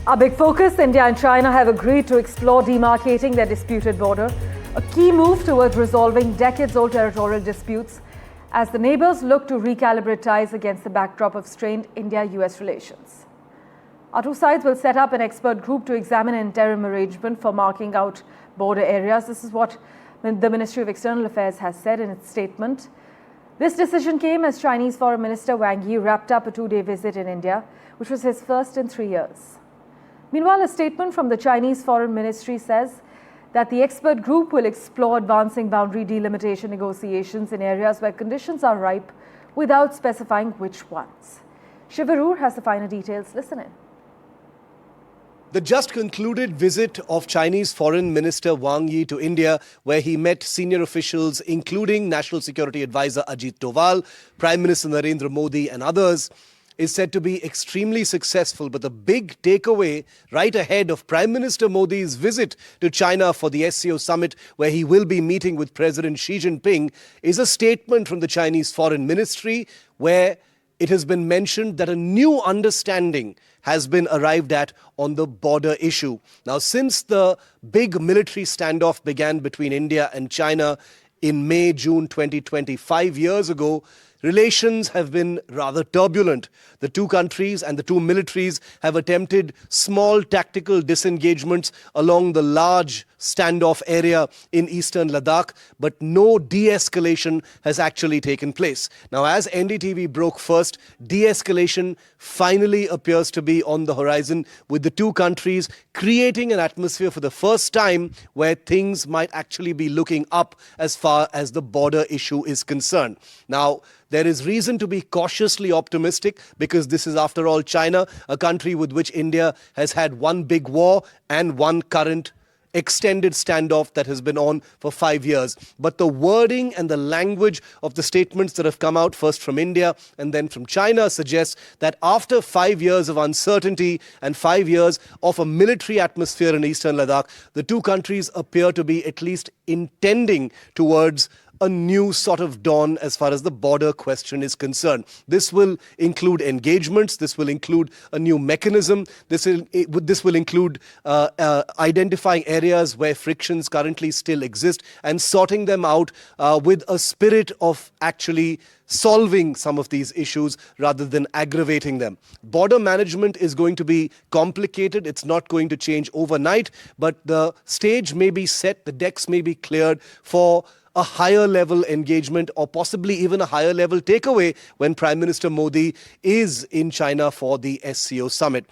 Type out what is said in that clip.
Our big focus, India and China have agreed to explore demarcating their disputed border, a key move towards resolving decades-old territorial disputes as the neighbours look to recalibrate ties against the backdrop of strained India-US relations. Our two sides will set up an expert group to examine an interim arrangement for marking out border areas. This is what the Ministry of External Affairs has said in its statement. This decision came as Chinese Foreign Minister Wang Yi wrapped up a two-day visit in India, which was his first in 3 years. Meanwhile, a statement from the Chinese Foreign Ministry says that the expert group will explore advancing boundary delimitation negotiations in areas where conditions are ripe without specifying which ones. Shiv Aroor has the finer details. Listen in. The just concluded visit of Chinese Foreign Minister Wang Yi to India, where he met senior officials including National Security Advisor Ajit Doval, Prime Minister Narendra Modi and others, is said to be extremely successful. But the big takeaway right ahead of Prime Minister Modi's visit to China for the SCO summit, where he will be meeting with President Xi Jinping, is a statement from the Chinese Foreign Ministry where it has been mentioned that a new understanding has been arrived at on the border issue. Now, since the big military standoff began between India and China in May, June 2020, 5 years ago, relations have been rather turbulent. The two countries and the two militaries have attempted small tactical disengagements along the large standoff area in eastern Ladakh, but no de-escalation has actually taken place. Now, as NDTV broke first, de-escalation finally appears to be on the horizon, with the two countries creating an atmosphere for the first time where things might actually be looking up as far as the border issue is concerned. Now, there is reason to be cautiously optimistic because this is, after all, China, a country with which India has had one big war and one current extended standoff that has been on for 5 years. But the wording and the language of the statements that have come out, first from India and then from China, suggests that after 5 years of uncertainty and 5 years of a military atmosphere in eastern Ladakh, the two countries appear to be at least intending towards a new sort of dawn as far as the border question is concerned. This will include engagements. This will include a new mechanism. This will include identifying areas where frictions currently still exist and sorting them out with a spirit of actually solving some of these issues rather than aggravating them. Border management is going to be complicated. It's not going to change overnight, but the stage may be set, the decks may be cleared for a higher level engagement or possibly even a higher level takeaway when Prime Minister Modi is in China for the SCO summit.